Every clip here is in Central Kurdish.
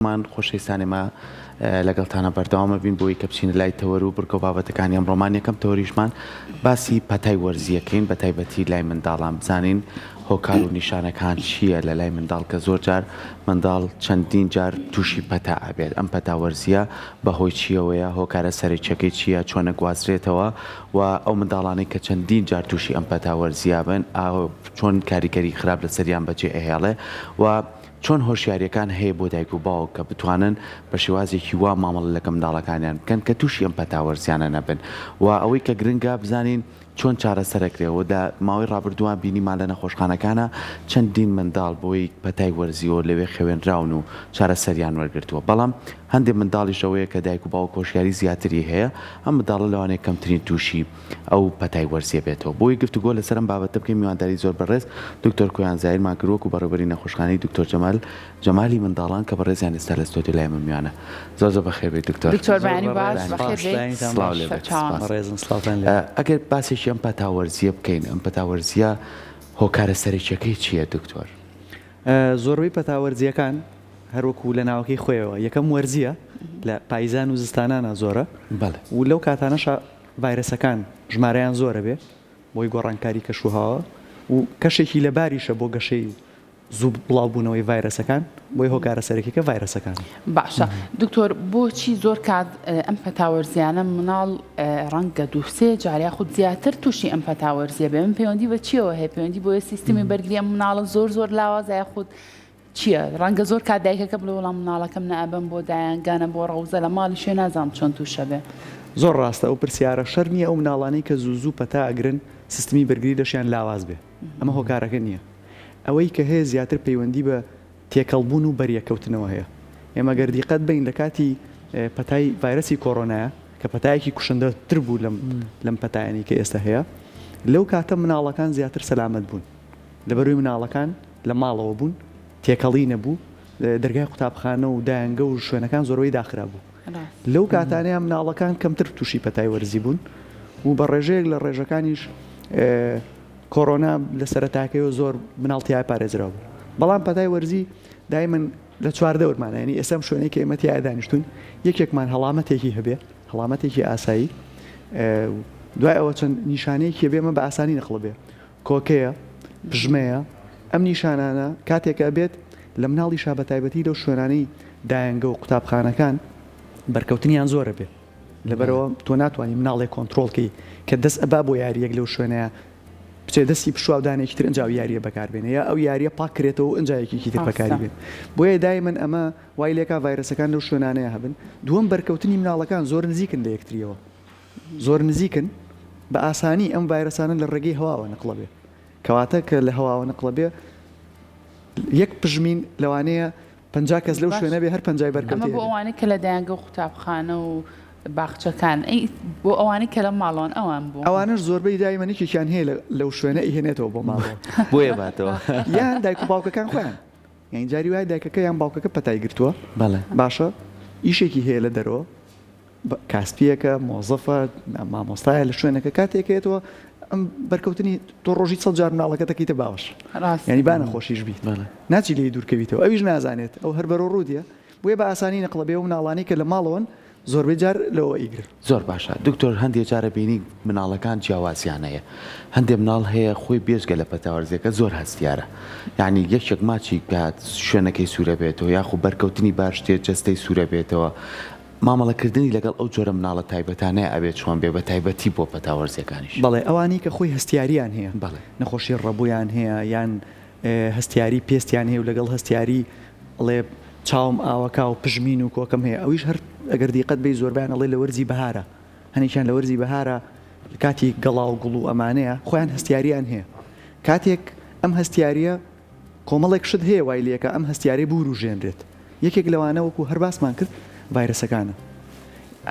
من خۆشەویستانێمە لەگەڵتانە بەردەوامە بین بۆی کە بچینە لای تەوەر و بڕکە و بابەتەکانی ئەمڕۆمان یەکەم تەوەریشمان باسی پەتای وەرزیەکەین بە تایبەتی لای منداڵان بزانین هۆکار و نیشانەکان چییە لە لای منداڵ کە زۆر جار منداڵ چەندین جار تووشی پەتا ئابێت ئەم پەتا وەرزیە بەهۆی چیەوەیە هۆکارە سەرچەکەی چییە چۆنە گوازرێتەوە و ئەو منداڵانەی کە چەندین جار تووشی ئەم پەتا وەرزیە بن چۆن کاریگەری خراپ لە سەریان بەجێ ئەهێڵێ و چۆن هۆشیاریەکان هەیە بۆ دایک و باوک کە بتوانن بە شێوازێکی وا مامەڵە لەگەڵ منداڵەکانیان بکەن کە تووشی ئەم پەتا وەرزیانە نەبن و ئەوەی کە گرنگە بزانین چۆن چارەسەرەکرێەوە دا ماوەی ڕابردووان بینیمان لە نەخۆشخانەکانە چەندین منداڵ بۆی پەتای وەرزیەوە لەوێ خەوێنراون و چارەسەریان وەرگرتووە بەڵام هەندێک منداڵیش ئەوەیە کە دایک و باوک هۆشیاری زیاتری هەیە ئەم منداڵە لەوانەیە کەمترین تووشی ئەو پەتای وەرزیە بێتەوە بۆی گفتوگۆ لەسەر ئەم بابەتە بکەین میوانداری زۆر بەڕێز دکتۆر کۆیان زاهیرمان کردووەک و بەڕێوەبەری نەخۆشخانەی دکتۆر جەمالی منداڵان کە بەڕێزیان ئێستا لە ستۆدیۆ لای من میوانە زۆر بەخێر بێت دکتۆر بەیانی باش ئەگەر باسێکی ئەم پەتا وەرزیە بکەین ئەم پەتا وەرزیە هۆکارە سەرچەکەی چییە دکتۆر؟ زۆربەی پەتا وەرزیەکان هەروەکو لە ناوەکەی خۆیەوە یەکەم وەرزیە لە پایزان و زستانانە زۆرە و لەو کاتانەشە ڤایرەسەکان ژمارەیان زۆرە بێ بۆی گۆڕانکاری کەشوهاوە و کەشێکی لە باریشە بۆ گەشەی زوو بڵاوبوونەوەی ڤایرەسەکان بۆی هۆکارە سەرەکیەکە ڤایرەسەکان. باشە دکتۆر بۆچی زۆر کات ئەم پەتاوەرزیانە مناڵ ڕەنگە دووسێ جاریا خود زیاتر تووشی ئەم پەتاوەرزیە بێ من پەیوەندی بە چیەوە هەیە پەیوەندی بۆیە سیستمی بەرگری ئەم مناڵە زۆر لاوازای خود چییە ڕەنگە زۆر کات دایکەکە بڵێ وەڵام مناڵەکەم نەئەبم بۆ دایانگانە بۆ ڕەوزە لە ماڵی شوێ نازانم چۆن تووشە بێ. زۆر ڕاستە ئەو پرسیارە شەرمیە ئەو مناڵانەی کە زوو پەتا ئەگرن سیستمی بەرگری دەشیان لاواز بێ ئەمە هۆکارەکە نییە. ئەوەی کە هەیە زیاتر پەیوەندی بە تێکەڵبوون و بەریەکەوتنەوە هەیە. ئێمە گەر دیقەت بین لە کاتی پەتای ڤایرەسی کۆڕۆنایە کە پەتایەکی کوشندەتر بوو لەم پەتایانی کە ئێستا هەیە لەو کاتە مناڵەکان زیاتر سەلامەت بوون لەبەروی مناڵەکان لە ماڵەوە بوون تێکەڵی نەبوو دەرگای قوتابخانە و دایانگە و شوێنەکان زۆرەوەی داخرا بوو لەو کاتانەیە مناڵەکان کەمتر تووشی پەتای وەرزی بوون و بە ڕێژەیەک لە ڕێژەکانیش کۆڕۆنا لە سەرەتاکەیەوە زۆر مناڵتیای پارێزرا بوو بەڵام پەتای وەرزی دایمەن لە چواردە وەرمانە ینی ئێستا شوێنەی کە ئێمە تیای دانیشتون یەکێکمان هەڵامەتێکی هەبێ هەڵامەتێکی ئاسایی دوای ئەوە چەند نیشانەیەکی بێمە بە ئاسانی نەخڵە کۆکەیە پژمەیە ئەم نیشانانە کاتێکە بێت لە مناڵی شابەتایبەتی لەو شوێنانەی دایانگە و قوتابخانەکان بەرکەوتنیان زۆرە بێ لەبەرەوە تۆ ناتوانانی مناڵێک کۆنتترۆڵکەی کە دەست ئەبا بۆ یاریەک لەو شوێنەیە بچێ دەستی پشواودانێکی تر ئەنجاو یاریە بەکاربێنە یا ئەو یاریە پاکرێتەوە و ئەنجایەکی تر بەکاری بێن بۆیە دایمەن ئەمە وای لێکا ڤایرەسەکان لەو شوێنانەیە هەبن دووەم بەرکەوتنی مناڵەکان زۆر نزیکن لە یەکتریەوە زۆر نزیکن بە ئاسانی ئەم ڤایرەسانە لە ڕێگەی هەواوە نەقڵە بێ کەواتە کە لە هەواوە نەقڵە بێ یەک پژمین لەوانەیە 50 کەس لەو شوێنە بێ هەر 50 بەرکەوتنی ئەمە بۆ ئەوانەی کە لە دایانگە و قوتابخانە و باخچەکان بۆ ئەوانەی کە لە ماڵەوەن ئەوان بوو ئەوانش زۆربەی دایمەنێکیان هەیە لەو شوێنە ئیهێنێتەوە بۆ ماڵەوە بۆیە باتەوە یان دایک و باوکەکان خۆیان یان جاری وای دایکەکە یان باوکەکە پەتای گرتووە باشە ئیشێکی هەیە لە دەرەوە کاسپیەکە مۆزەفە مامۆستایە لە شوێنەکە کاتێکێتەوە ئەم بەرکەوتنی تۆ ڕۆژی 100 جار مناڵەکە دەکەیتە باوەش ینی با نەخۆشیش بیت ناچی لێ دوورکەویتەوە ئەویش نازانێت ئەو هەر بەرەو ڕوودیە بۆیە بە ئاسانی نەقڵە بێ و مناڵانی کە لە ماڵەوەن زۆربەی جار لەوە ئیگر زۆر باشە دکتۆر هەندێک جارە بینی مناڵەکان جیاوازیانەیە هەندێک مناڵ هەیە خۆی بێژگە لە پەتاوەرزیەکە زۆر هەستیارە یعنی یەکێک ماچی کات شوێنەکەی سوورە بێتەوە یاخو بەرکەوتنی باش تێ جەستەی سوورە بێتەوە مامەڵەکردنی لەگەڵ ئەو جۆرە مناڵە تایبەتانەیە ئەبێت چۆن بێ بە تایبەتی بۆ پەتاوەرزیەکانیش بەڵێ ئەوانی کە خۆی هەستیاریان هەیە نەخۆشی ڕەبوویان هەیە یان هەستیاری پێستیان هەیە و لەگەڵ هەستیاری ئەڵێ چاوم ئاوەکا و پژمین و کۆکەم هەیە ئەویش هەر ئەگەر دیقەت بێ زۆربیان ئەڵێ لە وەرزی بەهارە هەنێکیان لە وەرزی بەهارە کاتی گەڵا و گوڵ و ئەمانەیە خۆیان هەستیاریان هەیە کاتێک ئەم هەستیاریە کۆمەڵێک شت هەیە وای لێکە ئەم هەستیاری بوروژێنرێت یەکێک لەوانە وەکو هەر باسمان کرد ڤایرەسەکانە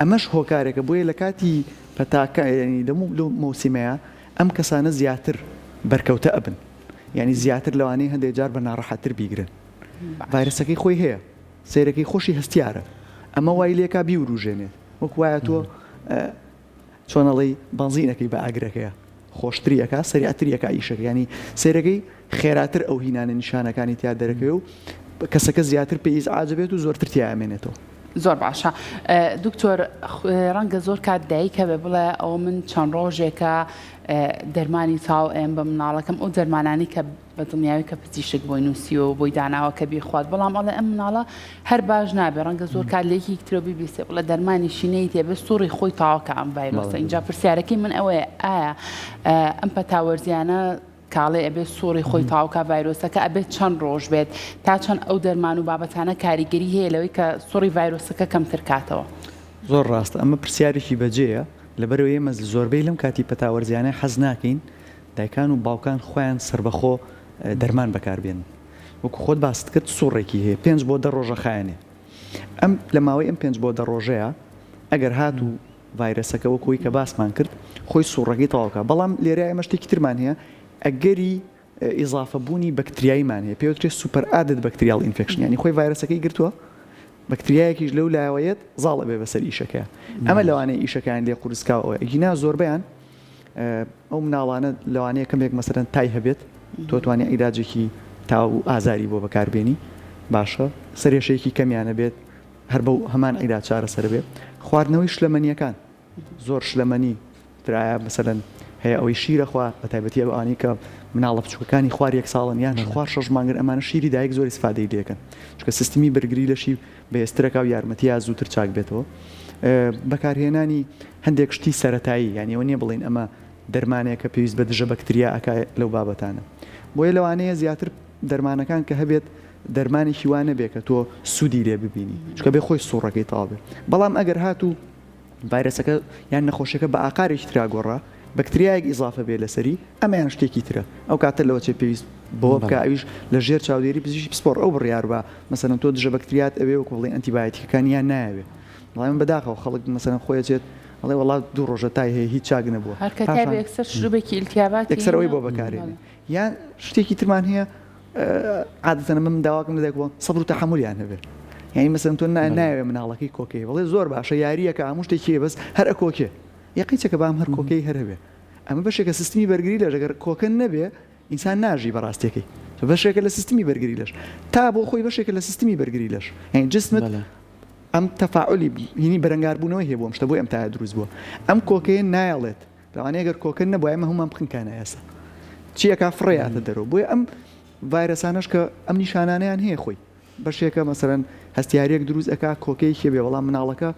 ئەمەش هۆکارێکە بۆیە لە کاتی پەتاکانی لە مۆسیمەیە ئەم کەسانە زیاتر بەرکەوتە ئەبن ینی زیاتر لەوانەیە هەندێک جار بە ناڕەحەتتر بیگرن ڤایرەسەکەی خۆی هەیە سیرەکەی خۆشی هەستیارە ئەمە وای لێکا بیوروژێنێت وەک وایە تۆ چۆنەڵی بەنزینەکەی بە ئاگرەکەیە خۆشتریەکە سەریعتریەکە ئیشەکە ینی سیرەکەی خێراتر ئەو هینانە نیشانەکانی تیا دەرەکەی و کەسەکە زیاتر پێی ئیزعاج بێت و زۆرتر تیامێنێتەوە. زۆر باشە دکتۆر ڕەنگە زۆر کات دایکە بێ بڵێ ئەو من چەند ڕۆژێکە دەرمانی چاو ئێم بە مناڵەکەم ئەو دەرمانانی کە بە دڵنیاوی کە پزیشک بۆی نووسی و بۆی داناوە کە بیخوات بەڵام ئەڵێ ئەم مناڵە هەر باش نابێ ڕەنگە زۆر کات لێکی کترۆ بیبیستێ بڵێ دەرمانی شینەی تێبێ سوڕی خۆی تاواکە ئەم ڤایرۆسە اینجا پرسیارەکەی من ئەوەیە ئایا ئەم پەتاوەرزیانە کاڵێ ئەبێت سوڕی خۆی تاوکە ڤایرۆسەکە ئەبێت چەند ڕۆژ بێت تا چەند ئەو دەرمان و بابەتانە کاریگەری هەیە لەوەی کە سوڕی ڤایرۆسەکە کەمتر کاتەوە. زۆر ڕاستە ئەمە پرسیارێکی بەجێیە لەبەرەوەی ئێمە زۆربەی لەم کاتی پەتاوەرزیانە حەز ناکەین دایکان و باوکان خۆیان سربەخۆ دەرمان بەکاربێن وەکو خۆت باست کرد سوڕێکی هەیە 5 بۆ 10 ڕۆژە خایەنێ ئەم لە ماوەی ئەم 5 بۆ 10 ڕۆژەیە ئەگەر هات و ڤایرەسەکە وەکوی کە باسمان کرد خۆی سوڕەکەی تەواوکە بەڵام لێرە ئێمە شتێکی ترمان هەیە ئەگەری ئیزافەبوونی بەکتریاییمان هەیە پێوترێت سوپەر ئادت بەکتریال ئینفێکشن ینی خۆی ڤایرەسەکەی گرتووە بەکتریایەکیش لەو لایەوەیەت زاڵە بێ بەسەر ئیشەکە ئەمە لەوانەیە ئیشەکان لێ قورسکاوەوە ئەگینا زۆربیان ئەو مناڵانە لەوانەیە کەمێک مەسەرەن تای هەبێت تۆ توانێت عیلاجێکی تاو ئازاری بۆ بەکاربێنی باشە سەرێشەیەکی کەمیانە بێت هەر بەو هەمان عیلاج چارەسەر بێت خواردنەوەی شلەمەنیەکان زۆر شلەمەنی ترایە مەسەرەن هەیە ئەوەی شیرەخوا بە تایبەتی ئەوانی کە مناڵە بچووکەکانی خوار 1 ساڵن یان خوار 6 مانگن ئەمانە شیری دایک زۆر ئیسفادەی لێکن چونکە سیستمی بەرگری لەشی بەهێزترەکە و یارمەتیە زووتر چاک بێتەوە بەکارهێنانی هەندێک شتی سەرەتایی یعنی ئەوە نییە بڵین ئەمە دەرمانەیە کە پێویست بە دژە بەکتریا ئەکا لەو بابەتانە بۆیە لەوانەیە زیاتر دەرمانەکان کە هەبێت دەرمانێکی وانە بێ کە تۆ سوودی لێ ببینی چکە بێ خۆی سوڕەکەی تاڵ بێ بەڵام ئەگەر هات و ڤایرەسەکە یان نەخۆشیەکە بە ئاقارێکی تراگۆڕە بەکتریایەک ئیزافە بێ لەسەری ئەمەیان شتێکی ترە ئەو کاتە لەوە چێ پێویست بۆ بکە ئەویش لە ژێر چاودێری پزیشکی پسپۆر ئەو بڕیار بە مەسەرەن تۆ دژە بەکتریات ئەوێ وەکو بڵێ ئەنتیبایۆتیکەکانیان نایەوێ بەڵام بەداخەوە خەڵک مەسەرەن خۆیەچێت ئەڵێ وڵات 2 ڕۆژە تای هەیە هیچ چاک نەبووە هەرکەسەر شروبێکی ئیلتیابات یەکسەرەوەی بۆ بەکارێنێ یان شتێکی ترمان هەیە عادەتەن من داواکەم دەکەوە سەبر و تەحمولیان هەبێت یعنی مەسەرەن تۆ نایەوێ مناڵەکەی کۆکەی بڵێ زۆر باشە یاریەکە هەموو شتێکی بەس هەر ئەکۆکێ یەقیچەکە بام هەر کۆکەی هەر هەبێ ئەمە بەشێکە سیستمی بەرگری لەش ئەگەر کۆکەن نەبێ ئینسان ناژی بەڕاستیەکەی بەشێکە لە سیستمی بەرگری لەش تا بۆ خۆی بەشێکە لە سیستمی بەرگری لەش یعنی جسمت ئەم تەفاعلی هینی بەرەنگاربوونەوە هەیە بۆم شتە بۆ ئەم تا دروست بووە ئەم کۆکەیە نایەڵێت لەوانەیە ئەگەر کۆکەن نەبووە ئەمە هەمومان بخنکانە ئێستا چیەکە فڕێاتە دەرەوە بۆیە ئەم ڤایرەسانەش کە ئەم نیشانانیان هەیە خۆی بەشێکە مەسەرەن هەستیارێک دروست ئەکا کۆکەی هێبێ بەڵام مناڵەکە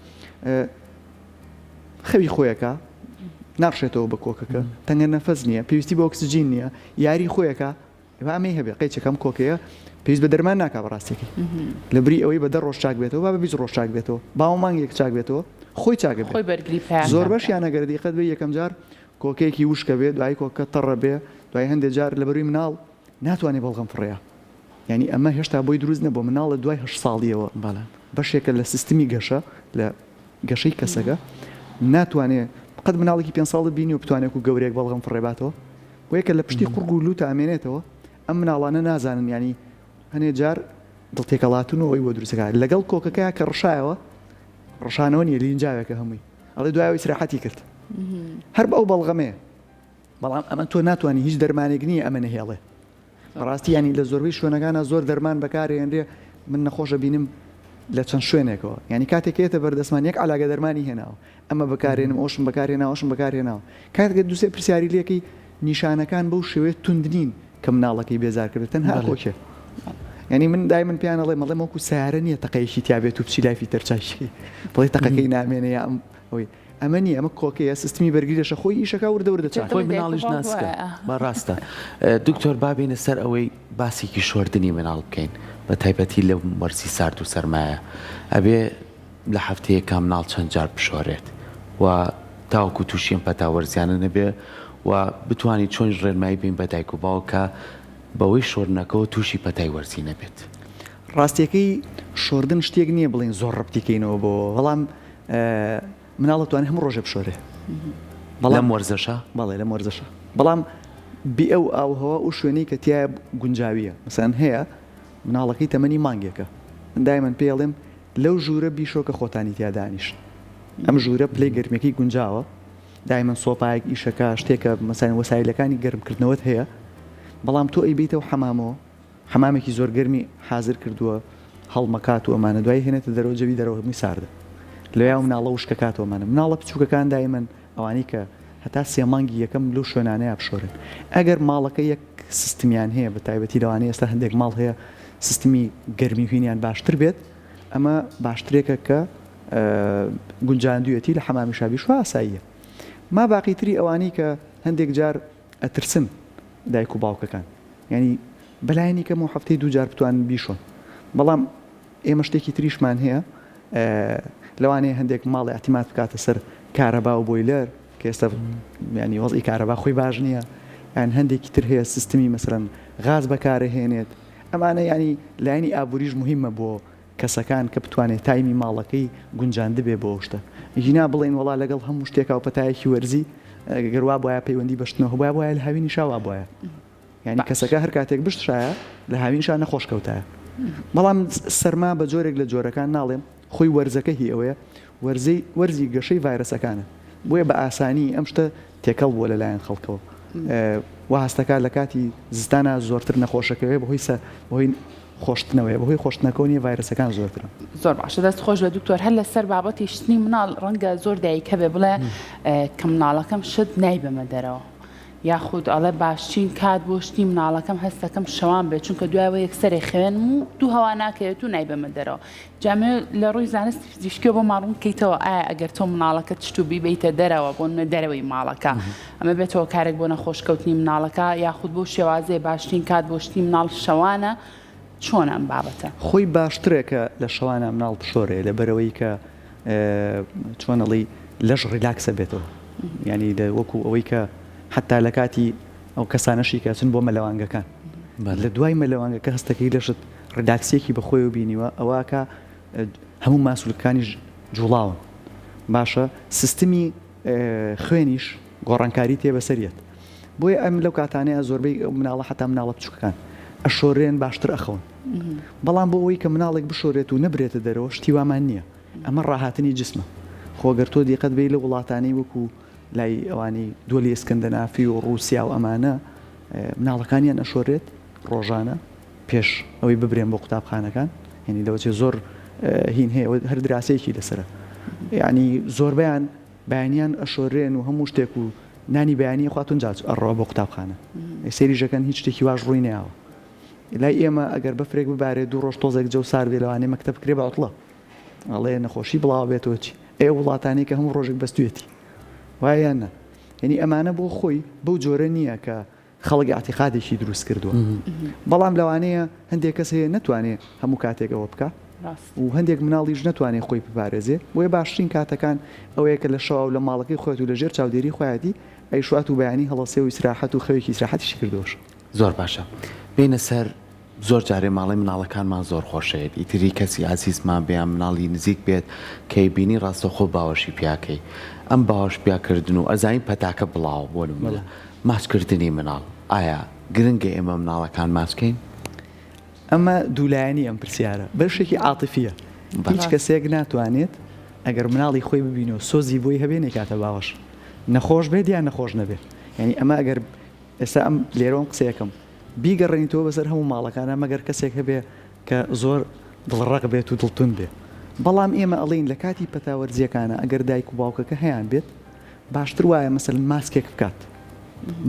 خەوی خۆیەکە ناڕشێتەوە بە کۆکەکە تەنگە نەفەس نییە پێویستی بە ئۆکسجین نییە یاری خۆیەکە ئەمەی هەبێ قەیچەکەم کۆکەیە پێویست بە دەرمان ناکا بەڕاستێکی لە بری ئەوەی بە 10 ڕۆژ چاک بێتەوە با بە 20 ڕۆژ چاک بێتەوە باو مانگێک چاک بێتەوە خۆی چاکە بێت زۆر بەشیان ئەگەر دیقەت بێ یەکەم جار کۆکەیەکی وشکە بێت دوای کۆکە تەڕە بێ دوای هەندێک جار لە بەروی مناڵ ناتوانێت بەڵغەم فڕێە یعنی ئەمە هێشتا بۆی دروست نەبوو مناڵە دوای 8 ساڵیەوە بەشێکە لە سیستمی گەشە لە گەشەی کەسەکە ناتوانێت قەت مناڵێکی 5 ساڵ بینی و بتوانێت و گەورێک بەڵغەم فڕێباتەوە بۆ یەکە لە پشتی قورگ و لوتە ئەمێنێتەوە ئەم مناڵانە نازانن ینی هەنێ جار دڵتێکەڵاتونەوەی بۆ دروستەکە لەگەڵ کۆکەکەیە کە ڕشایەوە ڕشانەوە نیە لینجاوێکە هەمووی ئەڵێ دوایەوەی سراحەتی کرد هەر بە ئەو بەڵغەمەیە بەڵام ئەمە تۆ ناتوانانی هیچ دەرمانێک نییە ئەمە نەهێڵێ بەڕاستی ینی لە زۆربەی شوێنەکانە زۆر دەرمان بەکارهێنرێ من نەخۆشە بینم لە چەند شوێنێکەوە ینی کاتێکێتە بەردەستمان یەک علاگە دەرمانی هێناوە ئەمە بەکارێنم ئەوشم بەکارهێناوەشم بەکارهێناوە کاتێک دووسێ پرسیاری لێکی نیشانەکان بەو شێوەیە توندنین کە مناڵەکەی بێزار کرد تەنها کۆکێ ینی من دای من پیان ئەڵێ مەڵێ وەکو سیارە نییە تەقەیەکی تیابێت و بچی لایفی تەرچاشی بڵێ تەقەکەی نامێنێ یا ئەوی ئەمە نیە ئەمە کۆکەیە سیستمی بەرگریشە خۆی ئیشەکە وردەوردە چاک خۆی مناڵیش ناسکە بەڕاستە دکتۆر بابینە سەر ئەوەی باسێکی شۆردنی مناڵ بکەین بە تایبەتی لە وەرزی سارد و سەرمایە ئەبێ لە هەفتەیەکە مناڵ چەند جار بشۆرێت و تاوەکو تووشیم پەتاوەرزیانە نەبێ و بتوانانی چۆن ڕێنمایی بین بە دایک و باوکە بەوەی شۆرنەکەەوە تووشی پەتای وەرزی نەبێت ڕاستیەکەی شۆردن شتێک نییە بڵین زۆر ڕپتیکەینەوە بۆ بەڵام مناڵە توانێت هەموو ڕۆژە بشۆرێ بەڵام وەرزەشە بەڵێ لەم وەرزەشە بەڵام بی ئەو ئاوهەوە و شوێنەی کە تایە گونجاویە مەسەن هەیە مناڵەکەی تەمەنی مانگێکە من دایمەن پێڵێم لەو ژوورە بیشۆکە خۆتانی تیا دانیشت ئەم ژوورە پلەی گەرمێکی گونجاوە دایمەن سۆپایەک ئیشەکە شتێکە مەسەن وەسایلەکانی گەرمکردنەوەت هەیە بەڵام تۆ ئەی بیتەوە حەمامەوە حمامێکی زۆر گەرمی حاضر کردووە هەڵمەکات و ئەمانە دوای هێنێتە دەرەوە جەوی دەرەوە هەمووی ساردە لەوێ مناڵە وشکەکاتەوەمانە مناڵە بچووکەکان دایمەن ئەوانەی کە هەتا سێ مانگی یەکەم لەو شوێنانەیە بشۆرن ئەگەر ماڵەکە یەک سیستمیان هەیە بە تایبەتی لەوانەیە ئێستا هەندێک ماڵ هەیە سیستمی گەرمی هوینیان باشتر بێت ئەمە باشترێکە کە گونجاندوێتی لە حەمامی شابی شو ئاساییە ما باقیتری ئەوانەی کە هەندێک جار ئەترسن دایک و باوکەکان ینی بەلایەنی کەم و هەفتەی دوو جار بتوانن بیشۆن بەڵام ئێمە شتێکی تریشمان هەیە لەوانەیە هەندێک ماڵی احتیمات بکاتە سەر کارەبا و بۆیلەر کە ئێستا ینی وەزئی کارەبا خۆی باش نییە یان هەندێکی تر هەیە سیستمی مەسەرەن غاز بەکارهێنێت ئەمانە ینی لایەنی ئابووریش مهمە بۆ کەسەکان کە بتوانێت تایمی ماڵەکەی گونجاند بێ بۆ شتە ژینا بڵێن وڵا لەگەڵ هەموو شتێکا و پەتایەکی وەرزی گەروا بۆە پەیوەندی بەشتنەوە بۆە بۆە لە هاوینی شاوا بۆە یعنی کەسەکە هەر کاتێک بشتشایە لە هاوینشان نەخۆشکەوتایە بەڵام سەرما بە جۆرێک لە جۆرەکان ناڵێم خۆی وەرزەکە هی ئەوەیە وەرزی گەشەی ڤایرەسەکانە بۆیە بە ئاسانی ئەم شتە تێکەڵ بووە لەلایەن خەڵکەوە وهستەکە لە کاتی زستانە زۆرتر نەخۆشەکەوێ بەهۆی خۆشتنەوەی بەهۆی خۆشتنەکەونی ڤایرەسەکان زۆرترن زۆر باشە دەست خۆش بە دکتۆر هەر لەسەر بابەتی شتنی مناڵ ڕەنگە زۆر دایکە بێ بڵێ کە مناڵەکەم شت نایبەمە دەرەوە یاخود ئەڵێ باشچین کات بۆ شتی مناڵەکەم هەستەکەم شەوان بێت چونکە دوایەوە یەکسەرێ خوێن و دوو هەوا ناکەوێت و نایبەمە دەرەوە جامێ لە ڕووی زانستی فیزیشکی بۆ ماڕوون کەیتەوە ئایا ئەگەر تۆ مناڵەکەت شت و بیبیتە دەرەوە بۆ نمە دەرەوەی ماڵەکە ئەمە بێتەوە کارێک بۆ نەخۆشکەوتنی مناڵەکە یاخود بۆ شێوازێ باشترین کات بۆ شتی مناڵ شەوانە چۆن ئەم بابەتە خۆی باشترێکە لە شەوانە مناڵ بشۆرێ لەبەرەوەی کە چۆنەڵی لەش ڕیلاکسە بێتەوە ینی وەکو ئەوەی کە حتا لە کاتی ئەو کەسانەشی کەچن بۆ مەلەوانگەکان لە دوای مەلەوانگەکە هەستەکەی لەشت ڕداکسیەکی بەخۆی و بینیوە ئەوەکە هەموو ماسوولەکانی جوڵاون باشە سیستمی خوێنیش گۆڕانکاری تێ بەسەریەت بۆیە ئەم لەو کاتانەیە زۆربەی مناڵە حتا مناڵە بچووکەکان ئەشۆرێن باشتر ئەخەون بەڵام بۆ ئەوەی کە مناڵێک بشۆرێت و نەبرێتە دەرەوە شتی وامان نییە ئەمە ڕاهاتنی جسمە خۆگەر تۆ دیقەت بێ لە وڵاتانەی وەکو لای ئەوانی دۆلی ئێسکەندەنافی و ڕووسیا و ئەمانە مناڵەکانیان ئەشۆرێت ڕۆژانە پێش ئەوەی ببرێن بۆ قوتابخانەکان یعنی لەوەچێ زۆر هین هەیە هەر دراسەیەکی لەسرە یعنی زۆربیان بەیانیان ئەشۆرێن و هەموو شتێک و نانی بەیانی خواتون جاچ ئەڕەوە بۆ قوتابخانە سێریژەکان هیچ شتێکی واش ڕووی نەیەوە لای ئێمە ئەگەر بەفرێک ببارێت دوو ڕۆژ تۆزێک جەو سار بێ لەوانەیە مەکتەب بکرێ بە عوتڵە ئەڵێ نەخۆشی بڵاو بێتەوە چی ئێوە وڵاتانی کە هەموو ڕۆژێک بەستوێتی وایە یعنی ئەمانە بۆ خۆی بەو جۆرە نییە کە خەڵک ئاعتیقادێکی دروست کردووە بەڵام لەوانەیە هەندێک کەس هەیە نەتوانێت هەموو کاتێک ئەوە بکە و هەندێک مناڵیش نەتوانێت خۆی بپارێزێ بۆیە باشترین کاتەکان ئەوەیە کە لە شەوا و لە ماڵەکەی خۆیت و لەژێر چاودێری خۆیاتی ئەیشوات و بەیانی هەڵەسێ و ئیسراحەت و خەوێکی ئیسراحەتیشی کردوش زۆر باشە بینە سەر زۆر جارێ ماڵی مناڵەکانمان زۆر خۆشەیە ئیتری کەسی عزیزمان بێیان مناڵی نزیک بێت کەی بینی ڕاستەخۆ باوەشی پیاکەی ئەم باوەش پیاکردن و ئەزانین پەتاکە بڵاو بۆ نمونە ماچکردنی مناڵ ئایا گرنگە ئێمە مناڵەکان ماچکەین ئەمە دوولایەنی ئەم پرسیارە بەشێکی عاتیفیە هیچ کەسێک ناتوانێت ئەگەر مناڵی خۆی ببینەوە سۆزی بۆی هەبێ نێکاتە باوەش نەخۆش بێت یان نەخۆش نەبێت یعنی ئەمە ئەگەر ئێستا ئەم لێرەوەم قسەیەکەم بیگەڕێنیتەوە بەسەر هەموو ماڵەکانە مەگەر کەسێک هەبێ کە زۆر دڵڕق بێت و دڵتون بێت بەڵام ئێمە ئەڵین لە کاتی پەتاوەرزیەکانە ئەگەر دایک و باوکەکە هەیان بێت باشتر وایە مەسەلەن ماسکێک بکات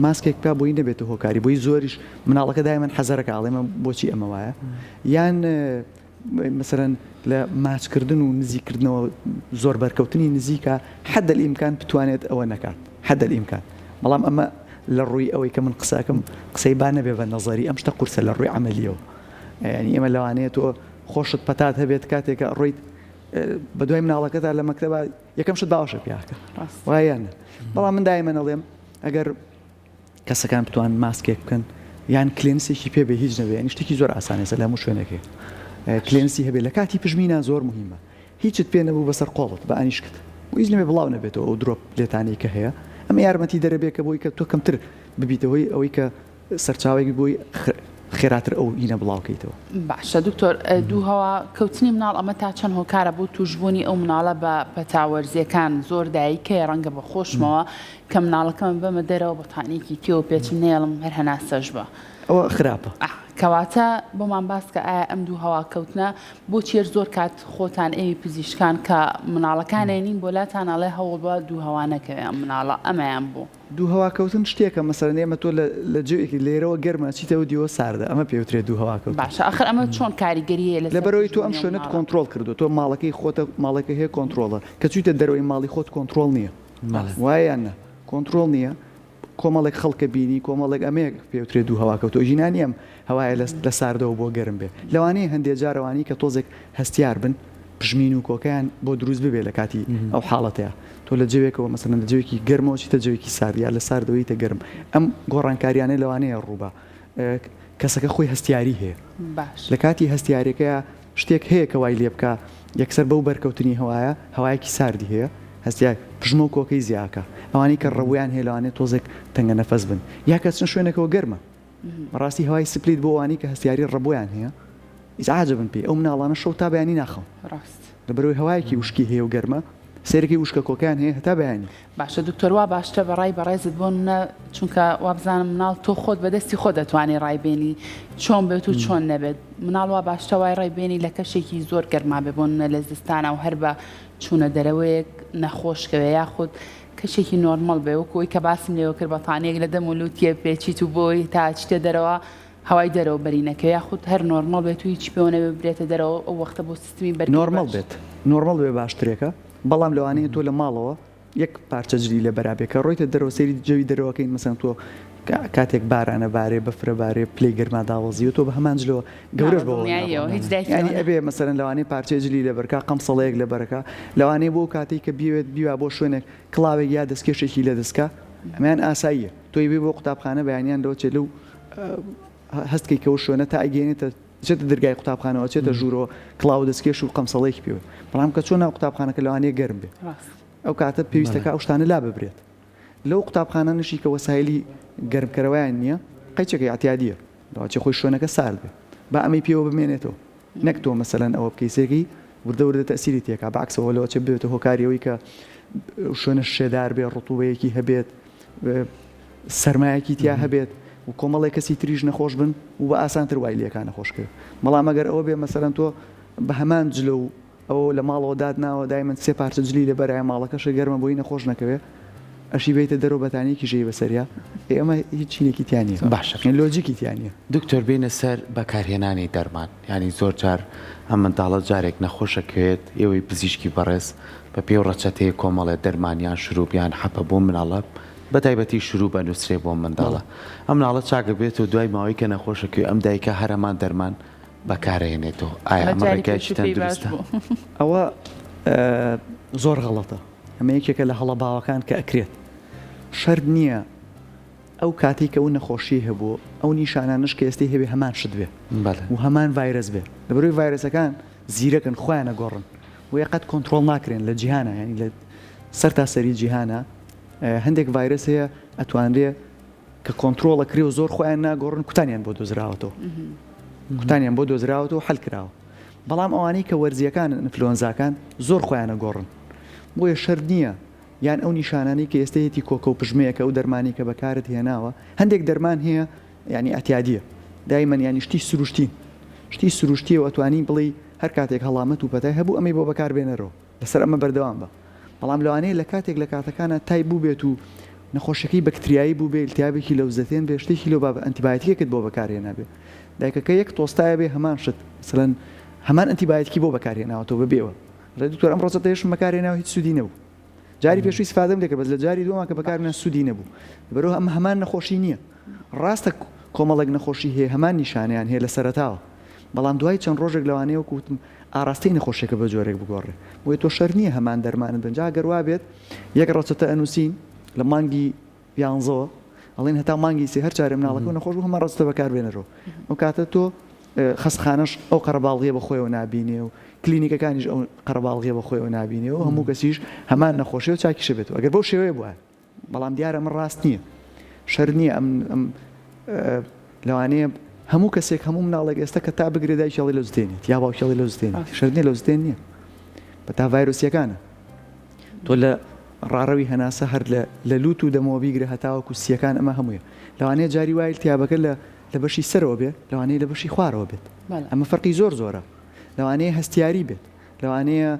ماسکێک بکات بۆی نەبێتە هۆکاری بۆی زۆریش مناڵەکە دایمەن حەزەرەکە ئاڵێمە بۆچی ئەمە وایە یان مەسەلەن لە ماچکردن و نزیکردنەوە زۆر بەرکەوتنی نزیکە حەد الئیمکان بتوانێت ئەوە نەکات حەد الئیمکان بەڵام ئەمە لە ڕووی ئەوەی کە من قساکەم قسەی با نەبێ بە نەزەری ئەم شتە قورسە لە ڕووی عەمەلیەوە یعنی ئێمە لەوانەیە تۆ خۆشت پەتات هەبێت کاتێکە ڕۆیت بە دوای مناڵەکەتا لە مەکتەبە یەکەم شت باوەشە پیاکە وایە بەڵام من دایمەن ئەڵێم ئەگەر کەسەکان بتوان ماسکێک بکەن یان کلێنسێکی پێ بێ هیچ نەبێ یعنی شتێکی زۆر ئاسانە لە هەموو شوێنێکی کلێنسی هەبێ لە کاتی پژمینە زۆر مهمە هیچت پێ نەبوو بەسەر قۆڵت بە ئانیشکت و هیچ نەبێ بڵاو نەبێتەوە ئەو درۆپ لێتانەی کە هەیە ئەمە یارمەتی دەرەبێت کە بۆی کە تۆ کەمتر ببیتەوەی ئەوەی کە سەرچاوێکی بۆی خێراتر ئەو هینە بڵاوکەیتەوە باشە دکتۆر دوو هەوا کەوتنی مناڵ ئەمە تا چەند هۆکارە بۆ توشبوونی ئەو مناڵە بە پەتاوەرزیەکان زۆر دایکەیە ڕەنگە بە خۆشمەوە کە مناڵەکەم بەمە دەرەوە بەتانێکی تێوە پێچم نێڵم هەر هەناسەش بە ئەوە خراپە کەواتە بۆمان باس کە ئایا ئەم دوو هەواکەوتنە بۆ چێر زۆر کات خۆتان ئەوی پزیشکان کە مناڵەکانێنین بۆ لاتانەڵێ هەوڵ بە دوو هەوانەکەوێ ئەم مناڵە ئەمەیان بۆ دوو هەواکەوتن شتێکە مەسەرەن ئێمە تۆ لە جوێکی لێرەوە گەرمە چیتەوە دیوە ساردە ئەمە پێوترێت دوو هەواکەوت باشە ئەخر ئەمە چۆن کاریگەریە لەبەرەوەی تۆ ئەم شوێنت کۆنتترۆل کردو تۆ ماڵەکەی خۆتە ماڵەکە هەیە کۆنتترۆلە کە چیتە دەرەوەی ماڵی خۆت کۆنتترۆل نییە وایەنە کۆنتترۆل نییە کۆمەڵێک خەڵکە بینی کۆمەڵێک ئەمەیەک پێوترێت دوو هەواکەوت ژینانی ئەم هەوایە لە ساردەوە بۆ گەرم بێ لەوانەیە هەندێک جارەوانی کە تۆزێک هەستیار بن پژمین و کۆکیان بۆ دروست ببێ لە کاتی ئەو حاڵەتەیە تۆ لە جوێکەوە مەسەرەن لە جوێکی گەرمەوە چیتە جوێکی ساردیا لە ساردەوەیتە گەرم ئەم گۆڕانکاریانەی لەوانەیە ڕووبە کەسەکە خۆی هەستیاری هەیە لە کاتی هەستیارەکەیە شتێک هەیە کە وای لێ بکە یەکسەر بەو بەرکەوتنی هەوایە هەوایەکی ساردی هەیە هەستیار پژمە و کۆکەی زیاکە ئەوانی کە ڕەویان هێلوانێت تۆزێک تەنگە نەفەس بن یا کەچن شوێنێکەوە گەرمە ڕاستی هەوای سپلیت بۆ ئەوانی کە هەستیاری ڕەبۆیان هەیە ئیزعاجە بن پێ ئەو مناڵانە شەو تا بەیانی ناخەون لەبەرەوەی هەوایەکی وشکی هەیە و گەرمە سێرەکی وشکە کۆکیان هەیە هەتا بەیانی باشە دکتۆر وا باشترە بەڕای بەڕێزت بۆ منە چونکە وابزانم مناڵ تۆ خۆت بەدەستی خۆ دەتوانێت ڕایبێنی چۆن بێت و چۆن نەبێت مناڵ وا باشتە وای ڕایبێنی لە کەشێکی زۆر گەرما بێ بۆ منە لە زستانە و هەر بە چوونە دەرەوەیەک نەخۆشکەوێ یاخود کەشێکی نۆرمەڵ بێ وەکۆی کە باسم لێوە کرد بەتانەیەک لە دەم و لوتیە پێچیت و بۆی تا چتە دەرەوە هەوای دەرەوە بەرینەکە یاخود هەر نۆرمەڵ بێت و هیچ پێوە نەبێ بێتە دەرەوە ئەو وەختە بۆ سیستمی بەر نۆرمەڵ بێت نۆرمەڵ بێ باشترێکە بەڵام لەوانەیە تۆ لە ماڵەوە یەک پارچە جلی لە بەرابێکە ڕۆیتە دەرەوە سەیری جەوی دەرەوەکەین مەسەن تۆ کاتێک بارانە بارێ بەفرە بارێ پلەی گەرما داوەزی و تۆ بە هەمانجلەوە گەورەش بەوە ینی ئەبێ مەسەرەن لەوانەیە پارچە جلی لە بەرکە قەمسەڵەیەک لە بەرەکە لەوانەیە بۆ کاتێک کە بیوێت بیوا بۆ شوێنێک کڵاوێک یا دەستکێشێکی لە دەستکە ئەمیان ئاساییە تۆی بێ بۆ قوتابخانە بەیانیان لەوە چێ لەو هەستکەیکەوە شوێنە تا ئەگەێنێتە چێتە دەرگای قوتابخانەوە چێتە ژوورەوە کڵاو دەستکێش و قەمسەڵەیەکی پێوە بەڵام کە چۆن ناو قوتابخانەکە لەوانەیە گەرم بێ ئەو کاتە پێویستەکە ئەو شتانە لا ببرێت لەو قوتابخانە نشی کە وەسایلی گەرمکەرەوەیان نییە قەیچێکی ئاتیادیە لەواچێ خۆی شوێنەکە سارد بێ با ئەمەی پێوە بمێنێتەوە نەک تۆ مەسەلەن ئەوە بکەیسێکی وردە وردە تەسیری تێکا بەعکسەوە لەوەچێ بێتە هۆکاریەوەی کە شوێنە شێدار بێ ڕوتوبەیەکی هەبێت سەرمایەکی تیا هەبێت و کۆمەڵی کەسی تریژ نەخۆش بن و بە ئاسانتر وای لێکان نەخۆشکرد بەڵام ئەگەر ئەوە بێ مەسەرەن تۆ بە هەمان جلە و ئەو لە ماڵەوە دادناوە دایمەن سێ پارچە جلی لە بەرای ماڵەکەشە گەرمە بۆی نەخۆش نەکەوێت ئەشی بیتە دەرەوە بەتانێکی ژەی بەسەریا ئێمە هیچ چینێکی تیانە باشە لۆجیکی تیانە دکتۆر بینە سەر بەکارهێنانی دەرمان ینی زۆر جار ئەم منداڵە جارێک نەخۆشەکەوێت ئێوەی پزیشکی بەڕێز بە پێ و ڕەچەتەیە کۆمەڵێ دەرمانیان شروعیان حەپە بۆ مناڵە بە تایبەتی شروع بە نووسێ بۆ منداڵە ئەم مناڵە چاکە بێت و دوای ماوەی کە نەخۆشەکەوێ ئەم دایکە هەرەمان دەرمان بەکارهێنێتەوە ئایا ئەمە ڕێگایکی تەندروستە ئەوە زۆر غەڵەتە ئەمە یەکێکە لە هەڵە باوەکان کە ئەکرێت شەرد نییە ئەو کاتێک کە ئەو نەخۆشی هەبوو ئەو نیشانانش کە ئێستی هەبێ هەمان شت بێ و هەمان ڤایرس بێ لەبەرەوەی ڤایرسەکان زیرەکن خۆیان نەگۆڕن و یەقەت کۆنتترۆل ناکرێن لە جیهانە ینی لە سەر تا سەری جیهانە هەندێک ڤایرس هەیە ئەتوانرێ کە کۆنتترۆڵە کرێ و زۆر خۆیان ناگۆڕن کوتانیان بۆ دۆزراوەتەوە کوتانیان بۆ دۆزراوەتەوە حەل کراوە بەڵام ئەوانەی کە وەرزیەکان ئینفلۆنزاکان زۆر خۆیان نەگۆڕن بۆیە شەرد نییە یان ئەو نیشانانی کە ئێستەیەتی کۆکە و پژمەیەکە ئەو دەرمانی کە بەکارت هێناوە هەندێک دەرمان هەیە ینی ئەتیادیە دایمەن ینی شتی سروشتی و ئەتوانی بڵی هەر کاتێک هەڵامەت و پەتای هەبوو ئەمەی بۆ بەکاربێنەرەوە لەسەر ئەمە بەردەوام بە بەڵام لەوانەیە لە کاتێک لە کاتەکانە تای بوو بێت و نەخۆشەکەی بەکتریایی بوو بێ التیابێکی لەو زەتێن بێ شتێکی لەو باب ئەنتیبایۆتیکێکت بۆ بەکارهێنا بێ دایکەکە یەک تۆستایە بێ هەمان شت مثلەن هەمان ئەنتیبایۆتیکی بۆ بەکارهێناوەتەوە ببێەوە دکتۆر ئەم ڕۆژەتەیەشم بەکارهێناوە هیچ سوودی نەبوو جاری پێشووی سفادەم دەکە بەس لە جاری دووەمە کە بەکارهێنا سوودی نەبوو بەرەوە ئەم هەمان نەخۆشی نییە ڕاستە کۆمەڵێک نەخۆشی هەیە هەمان نیشانیان هەیە لە سەرەتاوە بەڵام دوای چەند ڕۆژێک لەوانەیە وەکوتم ئاراستەی نەخۆشیەکە بە جۆرێک بگۆڕێ بۆیە تۆ شەر نییە هەمان دەرمانت بنجا گەروا بێت یەک ڕەچەتە ئەنووسین لە مانگی پیانزەوە ئەڵێن هەتا مانگی سێ هەر چارە مناڵەکە نەخۆش بوو هەمان ڕەچەتە بەکاربێنەرەوە ئەو کاتە تۆ خەستخانەش ئەو قەرەباڵغیە بە خۆیەوە نابینێ و کلینیکەکانیش ئەو قەرەباڵغیە بە خۆیەوە نابینێەوە هەموو کەسیش هەمان نەخۆشی و چاکیشە بێتەوە ئەگەر بەو شێوەیە بووە بەڵام دیارە من ڕاست نییە شەر نییە ئەم لەوانەیە هەموو کەسێک هەموو مناڵێک ئێستا کە تا بگرێ دایکڵی لە زدێنێت یا باوکڵی لە زدێنێت شەر نییە لە زدێن نییە بە تا ڤایرۆسیەکانە تۆ لە ڕاڕەوی هەناسە هەر لە لووت و دەمەوە بیگرە هەتاوەکو سیەکان ئەمە هەموویە لەوانەیە جاری وایل تیابەکە لە لە بەشی سەرەوە بێت لەوانەیە لە بەشی خوارەوە بێت ئەمە فەرقی زۆرە لەوانەیە هەستیاری بێت لەوانەیە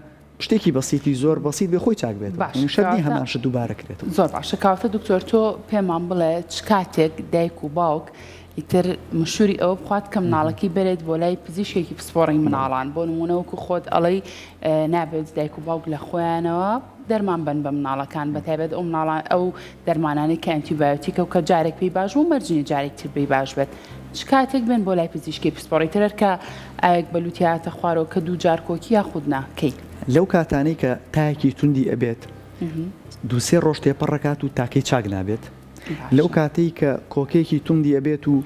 شتێکی بەسیتی زۆر بەسیت بێ خۆی چاک بێت شەردی هەماشە دووبارەکرێت زۆر باشە کاوتە دکتۆر تۆ پێمان بڵێ چ کاتێک دایک و باوک ئیتر مشوری ئەوە بخوات کە مناڵەکەی بێت بۆ لای پزیشکێکی پسپۆڕی مناڵان بۆ نمونەوەکو خۆت ئەڵەی نابێت دایک و باوک لە خۆیانەوە دەرمان بن بە مناڵەکان بەتایبەت ئەو مناڵان ئەو دەرمانانی کە ئەنتیبایۆتیکە و کە جارێک پێی باش و مەرجنی جارێکتر پێی باش بێت چ کاتێک بن بۆ لای پزیشکی پسپۆڕی ترەر کە ئاەک بەلوتیاتە خوارەوە کە دوو جار کۆکی یاخود ناکەی لەو کاتانەی کە تایەکی توندی ئەبێت دووسێ ڕۆژ تێپەڕەکات و تاکەی چاک نابێت لەو کاتەی کە کۆکێکی توندی ئەبێت و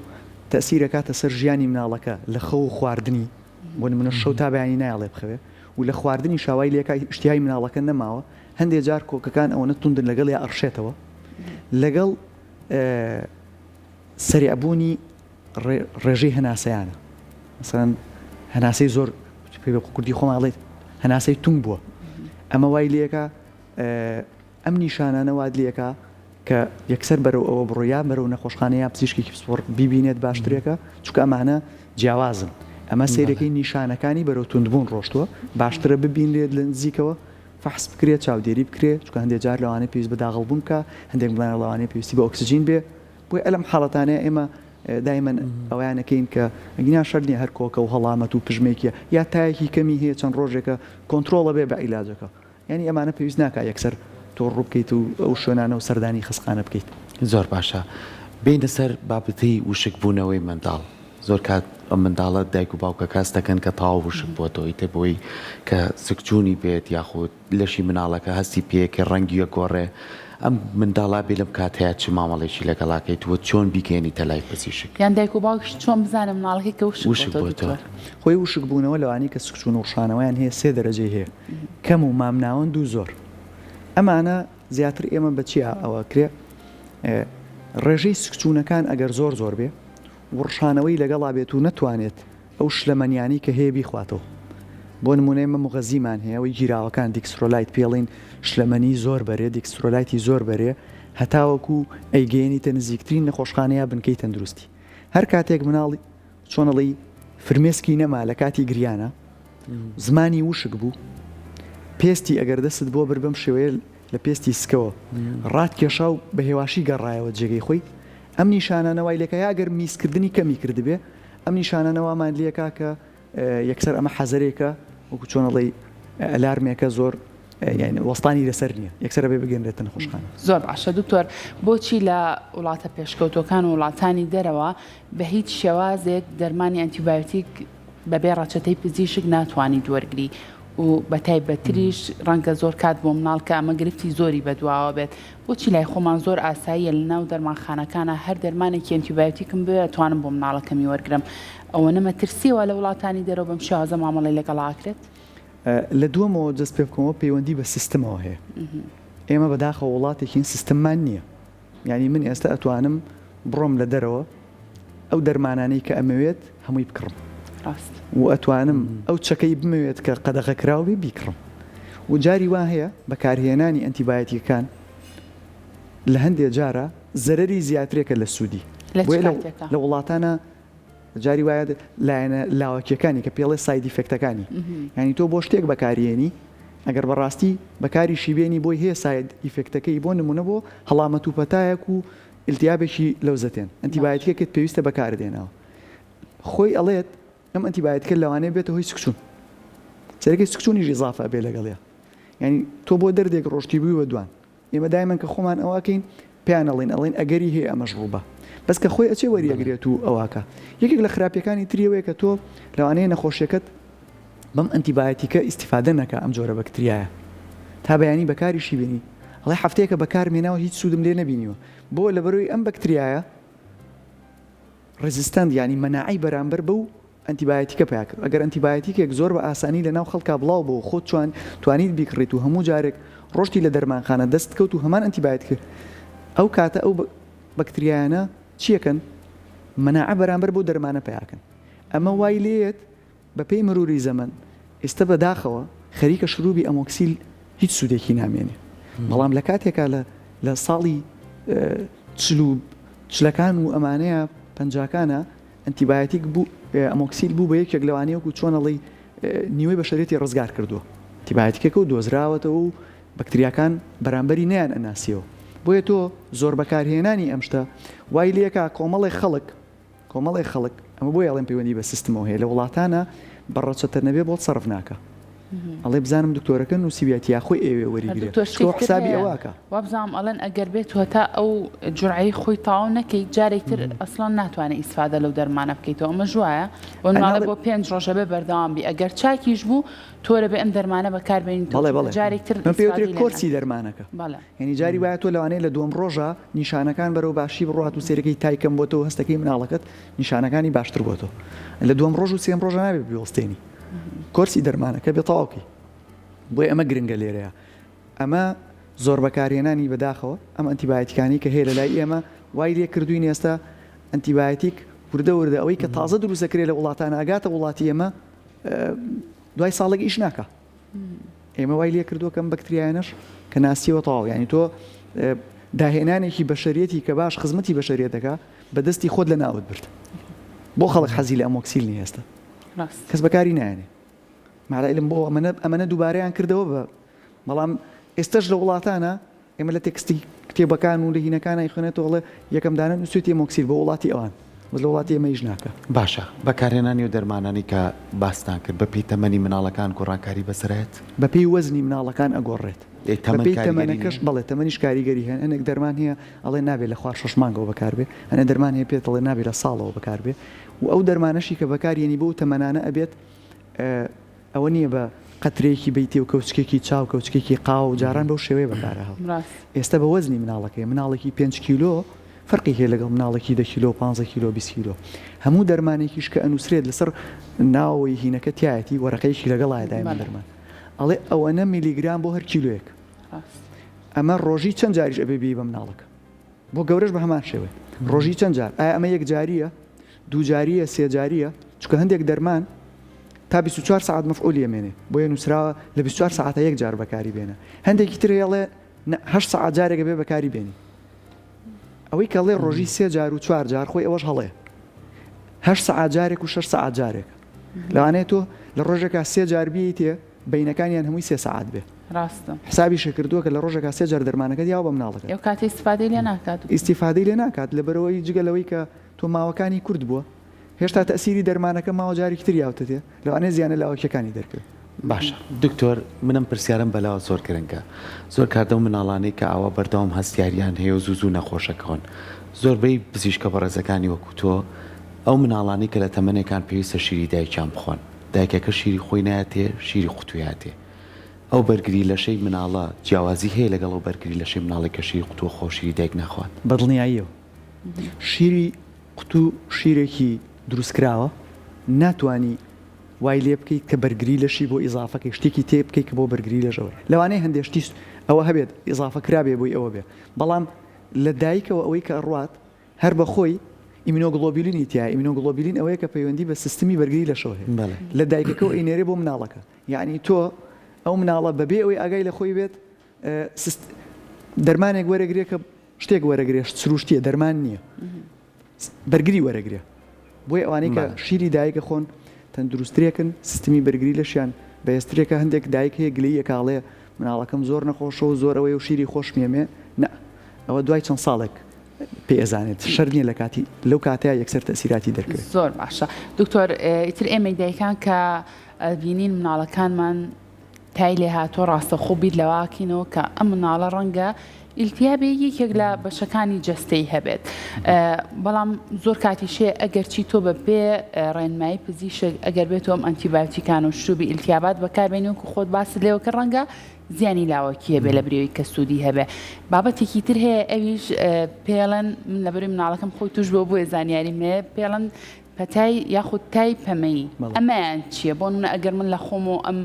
تەسیرەکاتە سەر ژیانی مناڵەکە لە خەو و خواردنی بۆ منە شەو تا بەیانی نایڵێ بخەوێ و لە خواردنی شاوای لێکای شتیای مناڵەکە نەماوە هەندێک جار کۆکەکان ئەوەنە توندن لەگەڵ یا ئەڕشێتەوە لەگەڵ سەریعبوونی ڕێژەی هەناسەیانە مەسەڵەن هەناسەی زۆر کوردی خۆماڵێت هەناسەی تونگ بووە ئەمە وای لێکە ئەم نیشانانە واد لێکە کە یەکسەر بەرەو ئەوە بڕۆیا بەرەو نەخۆشخانەیە پزیشکێکی پسپۆڕ بیبینێت باشترێکە چونکە ئەمانە جیاوازن ئەمە سێرەکەی نیشانەکانی بەرەو توندبوون ڕۆشتووە باشترە ببینێت لە نزیکەوە فحس بکرێت چاودێری بکرێت چونکە هەندێک جار لەوانەیە پێویست بە داغڵبوون بکە هەندێک بڵێن لەوانەیە پێویستی بە ئۆکسجین بێ بۆی ئەلەم حاڵەتانەیە ئێمە دایمەن ئەویانەکەین کە ئەگینا شەرنی هەر کۆکە و هەڵامەت و پژمێکیە یا تایەکی کەمی هەیە چەند ڕۆژێکە کۆنتترۆڵە بێ بە عیلاجەکە یعنی ئەمانە پێویست ناکە یەکسەر تۆ ڕوو بکەیت و ئەو شوێنانە و سەردانی خسقانە بکەیت زۆر باشە بینە سەر بابەتی وشک بوونەوەی منداڵ زۆر کات منداڵە دایک و باوکە کاس دەکەن کە تاو وشک بۆ تۆی تێ بۆی کە سکچوونی بێت یاخود لەشی مناڵەکە هەستی پێکە ڕەنگیە گۆڕێ ئەم منداڵا بێ لەم کاتەیە چ مامەڵێکی لەگەڵاکەیت وە چۆن بیگەێنی تەلای پزیشک یان دایک و باوکش چۆن بزانم مناڵەکەی کە وشک بۆتەوە خۆی وشک بوونەوە لەوانی کە سکچوون و ڕشانەوەیان هەیە سێ دەرەجەی هەیە کەم و مامناوەند و زۆر ئەمانە زیاتر ئێمە بەچی ئەوە کرێ ڕێژەی سکچوونەکان ئەگەر زۆر بێ وڕشانەوەی لەگەڵا بێت و نەتوانێت ئەو شلەمەنیانی کە هەیە بیخواتەوە بۆ نمونەی مە مغەزیمان هەیە ئەوەی گیراوەکان دیکسۆلایت پێڵین شلەمەنی زۆر بەرێ دیکسۆلایتی زۆر بەرێ هەتاوەکو ئەیگەێنیتە نزیکترین نەخۆشخانەیە بنکەی تەندروستی هەر کاتێک مناڵی چۆنەڵی فرمێسکی نەما لە کاتی گریانە زمانی وشک بوو پێستی ئەگەر دەست بۆ بر بەم شێوەیە لە پێستی سکەوە ڕات کێشا و بە هێواشی گەڕایەوە جێگەی خۆی ئەم نیشانانەوەی لەکە یاگەر میسکردنی کەمی کردبێ ئەم نیشانانەوەمان لێکا کە یەکسەر ئەمە حەزەرێکە وەکو چۆنەڵی ئەلارمێکە زۆر یعنی وەستانی لەسەر نییە یەکسەر بێ بگەنرێتە نەخۆشخانە زۆر باشە دکتۆر بۆچی لە وڵاتە پێشکەوتەکان و وڵاتانی دەرەوە بە هیچ شێوازێک دەرمانی ئەنتیبایۆتیک بەبێ ڕەچەتەی پزیشک ناتوانانی دووەرگری و بە تایبەتریش ڕەنگە زۆر کات بۆ مناڵ کە ئەمە گرفتی زۆری بەدواوە بێت بۆچی لای خۆمان زۆر ئاساییە لە ناو دەرمانخانەکانە هەر دەرمانێکی ئەنتیبایۆتیکم بێ توانم بۆ مناڵەکەمی وەرگرم ئەوە نەمە ترسیوە لە وڵاتانی دەرەوە بەم شێوازە مامەڵی لەگەڵاکرێت لە دووەمەوە جەست پێ بکەمەوە پەیوەندی بە سیستمەوە هەیە ئێمە بەداخە وڵاتێکین سیستممان نییە یعنی من ئێستا ئەتوانم بڕۆم لە دەرەوە ئەو دەرمانانەی کە ئەمەوێت هەمووی بکڕم و ئەتوانم ئەو چەکەی بمەوێت کە قەدەغە کراوی بیکڕم و جاری وا هەیە بەکارهێنانی ئەنتیبایۆتیکەکان لە هەندێک جارە زەرەری زیاترێکە لە سوودی لە وڵاتانە جاری وایە لایەنە لاوەکیەکانی کە پێڵێ سایدیفکتەکانی ینی تۆ بۆ شتێک بەکارهێنی ئەگەر بەڕاستی بەکاری شیبێنی بۆی هەیە ساید ئیفکتەکەی بۆ نمونە بۆ هەڵامەت و پەتایەک و ئیلتیابێکی لەوزەتێن ئەنتیبایۆتیکێکت پێویستە بەکاردێنەوە خۆی ئەڵێت ئەم ئەنتیبایۆتیکە لەوانەیە بێتە هۆی سکچوون سەرەکەی سکچوونیش ئیزافە بێ لەگەڵیە ینی تۆ بۆ دەردێک ڕۆشتی بووی وە دوان ئێمە دایمەن کە خۆمان ئەوەکەین پێیان ئەڵێن ئەگەری هەیە ئەمەش ڕووبە بەس کە خۆی ئەچێ وەریەگرێت و ئەوواکە یەکێک لە خراپیەکانی تریەوەیە کە تۆ لەوانەیە نەخۆشیەکەت بەم ئەنتیبایۆتیکە ئیسیفادە نەکە ئەم جۆرە بەکتریایە تا بەیانی بەکاریشی بینی ئەڵێ هەفتەیەکە بەکارمێناوە هیچ سوودم لێ نەبینیوە بۆ لەبەرەوەی ئەم بەکتریایە ڕێزیستەند ینی مەناعی بەرامبەر بەو ئەنتیبایۆتیکە پیاکرد ئەگەر ئەنتیبایۆتیکێک زۆر بە ئاسانی لە ناو خەڵکا بڵاو بۆ خۆت توانیت بیکڕیت و هەموو جارێک ڕۆشتی لە دەرمانخانە دەست کەوت و هەمان ئەنتیبایۆت کرد ئەو کاتە ئەو بەکتریایانە چیەکەن مەناعە بەرامبەر بۆ دەرمانە پیاکەن ئەمە وای لێت بە پێی مروری زەمن ئێستا بەداخەوە خەریکە شروعی ئەمۆکسیل هیچ سوودێکی نامێنێ بەڵام لە کاتێکا لە ساڵی چلەکان و ئەمانەیە پەنجاکانە ئەنتیبایۆتیک بوو ئەمۆکسیل بوو بە یەکێک لەوانەیەکو چۆنەڵی نیوەی بەشەرێتی ڕزگار کردووە ئەنتیبایۆتیکەکە و دۆزراوەتەوە و بەکتریاکان بەرامبەری نیان ئەناسیەوە بۆیە تۆ زۆر بەکارهێنانی ئەم شتە وای لێکە کۆمەڵی خەڵک ئەمە بۆ یاڵێن پەیوەندی بە سیستمەوە هەیە لە وڵاتانە بەڕەچەتە نەبێ بۆ سەرف ناکە ئەڵێ بزانم دکتۆرەکە نووسیبیەتی یاخۆی ئێوێ وەریگرێت تۆ حسابی ئەوواکە وابزانام ئەڵێن ئەگەر بێت هەتا ئەو جورعەی خۆی تاوا نەکەیت جارێکتر ئەسڵان ناتوانێت ئیسفادە لەو دەرمانە بکەیتەوە ئەمە ژوایە وەناڵە بۆ 5 ڕۆژە بێ بەردەوام بی ئەگەر چاکیش بوو تۆرە بێ ئەم دەرمانە بەکاربێنیت جارێکتر پێوترێت کۆرسی دەرمانەکە یعنی جاری وایە تۆ لەوانەیە لە دووەم ڕۆژە نیشانەکان بەرەو باشی بڕات و سێرەکەی تایکەم بۆ تۆ هەستەکەی مناڵەکەت نیشانەکانی باشتر بۆ تۆ لە دووەم ڕۆژ و سێم ڕۆژە نابێت بوەستێنی کۆرسی دەرمانەکە بێت تەواوکەی بۆی ئەمە گرنگە لێرەیە ئەمە زۆر بەکارهێنانی بەداخەوە ئەم ئەنتیبایۆتیکانی کە هەیە لە لای ئێمە وای لێ کردوین ئێستا ئەنتیبایۆتیک وردە ئەوەی کە تازە دروستەکرێت لە وڵاتانە ئەگاتە وڵاتی ئێمە دوای ساڵێک ئیش ناکە ئێمە وای لێ کردووە کەم بەکتریایانەش کە ناسیەوە تەواو یعنی تۆ داهێنانێکی بەشەریەتی کە باش خزمەتی بەشەریەتەکە بەدەستی خۆت لە ناوت برد بۆ خەڵک حەزی لە ئەمۆکسیل نیە ئێستا کەس بەکاری نایێنێ ماڵائلم بۆ ئەمەنە دووبارەیان کردەوە بە بەڵام ئێستش لە وڵاتانە ئێمە لە تێکستی کتێبەکان و لە هینەکانی خوێنێتەوەڵێ یەکەم دانن نووسێتی ئەمۆکسیل بە وڵاتی ئەوان لە وڵاتی ئەمەیش ناکە باشە بەکارهێنانی و دەرمانانی کە باستان کرد بەپی تەمەنی مناڵەکان گۆڕانکاری بەسرێت بەپی وەزنی مناڵەکان ئەگۆڕێت تەمەنەکەش بڵێ تەمەنیش کاریگەری هەن ئەنێک دەرمان هەیە ئەڵێ نابێت لە خوار 6 مانگەوە بەکاربێ ئەنە دەرمان هەیە پێت ئەڵێ نابێت لە ساڵەوە بەکاربێ و ئەو دەرمانەشی کە بەکارێنی بۆ تەمەنانە ئەبێت ئەوە نییە بە قەترێکی بیتی و کەوچکێکی چاو کەوچکێکی قاو و جاران بەو شێوەیە بەکارەوە ئێستا بە وەزنی مناڵەکەی مناڵێکی 5 کیلۆ فەرقی هەیە لەگەڵ مناڵێکی 10 کیلۆ 15 کیلۆ 20 کیلۆ هەموو دەرمانێکیش کە ئەنووسرێت لەسەر ناوەوەی هینەکە تایەتی وەرەقەیەکی لەگەڵایە دایما دەرمان ئەڵێ ئەوەنە میلیگرام بۆ هەر کیلۆیەک ئەمە ڕۆژی چەند جاریش ئەبێ بێ بە مناڵەکە بۆ گەورەش بە هەمان شێوەیە ڕۆژی چەند جار ئایا ئەمە یەک جاریە دوو جاریە سێ جاریە چونکە هەندێک دەرمان تا 24 ساعت مەفعولی ئەمێنێ بۆیە نووسراوە لە 24 ساعتە یەک جار بەکاری بێنە هەندێکی تر هێڵێ 8 ساعت جارێکە بێ بەکاری بێنی ئەوەی کەڵێ ڕۆژی 3 جار و 4 جار خۆی ئەوەش هەڵێ 8 ساعت جارێک و 6 ساعت جارێک لەوانەیە تۆ لە ڕۆژێکا 3 جار بیتێ بینەکانیان هەمووی 3 ساعت بێ ڕاستە حسابی شکردووە کە لە ڕۆژێکا 3 جار دەرمانەکە یاوە بە مناڵەکە ئەو کاتی ئیسفادەی لێ ناکات ئیسیفادەی لێ ناکات لەبەرەوەی جگەلەوەی کە تۆ ماوەکانی کورد بووە هێشتا تەسیری دەرمانەکە ماوە جارێکی تر یاوتێ لەوانەیە زیانە لە ئەوکیەکانی دەرکرد باشە دکتۆر منم پرسیارم بەلاوە زۆر گرنگە زۆر کاردە و مناڵانەی کە ئاوا بەردەوام هەستیاریان هەیە و زوو نەخۆشەکەون زۆربەی پزیشکە بەڕێزەکانی وەکو تۆ ئەو مناڵانی کە لە تەمەنێکان پێویستە شیری دایکیان بخۆن دایکەکە شیری خۆی نایەتێ شیری قوتویاتێ ئەو بەرگری لەشەی مناڵە جیاوازی هەیە لەگەڵ ئەو بەرگری لەشەی مناڵێک کە شیری قوتووە خۆ شیری دایک نەخوات بەدڵنیاییەوە شیری قوتو شیرێکی دروستکراوە ناتوانی وای لێ بکەیت کە بەرگری لەشی بۆ ئیزافەکەی شتێکی تێ بکەیت کە بۆ بەرگری لەژەوە لەوانەیە هەندێشتی ئەوە هەبێت ئیزافە کرابێ بۆی ئەوە بێ بەڵام لە دایکەوە ئەوەی کە ڕوات هەر بەخۆی ئیمینۆگلۆبیلینی تیا ئیمینۆگلۆبیلین ئەوەیە کە پەیوەندی بە سیستمی بەرگری لەشەوە هەیە لە دایکەکەەوە ئینێرێ بۆ مناڵەکە یعنی تۆ ئەو مناڵە بەبێ ئەوەی ئاگای لە خۆی بێت دەرمانێک وەرەگرێ کە شتێک وەرەگرێ سروشتیە دەرمان نییە بەرگری وەرەگرێ بۆی ئەوانەی کە شیری دایکە خۆن تەندروسترێکن سیستمی بەرگری لەشیان بەهێسترێکە هەندێک دایک هەیە گلەیە کاڵێ مناڵەکەم زۆر نەخۆشە و زۆرەوەی و شیری خۆش مێمێ ئەوە دوای چەند ساڵێک پێ ئەزانێت شەر نییە لە کاتی لەو کاتەیە یەکسەر تەسیراتی دەرکرێت زۆر باشە دکتۆر ئیتر ئێمە دایکان کە بینین مناڵەکانمان تای لێ هاتۆ ڕاستەخۆ بیر لەواکینەوە کە ئەم مناڵە ڕەنگە ئیلتیابێ یەکێک لە بەشەکانی جەستەی هەبێت بەڵام زۆر کاتیشێ ئەگەر چی تۆ بە پێ ڕێنمایی پزیشک ئەگەر بێتەوە ئەم ئەنتیبایۆتیکان و شووبی ئیلتیابات بەکاربێنی وکو خۆت باست لێەوە کە ڕەنگە زیانی لاوەکی هەبێ لە برێوەی کە سوودی هەبێ بابەتێکی تر هەیە ئەویش پێڵەن من لە بەروی مناڵەکەم خۆی توش بۆ بۆیە زانیاری مێ پێڵەن پەتای یاخود تای پەمەی ئەمەیان چییە بۆ نمونە ئەگەر من لە خۆم و ئەم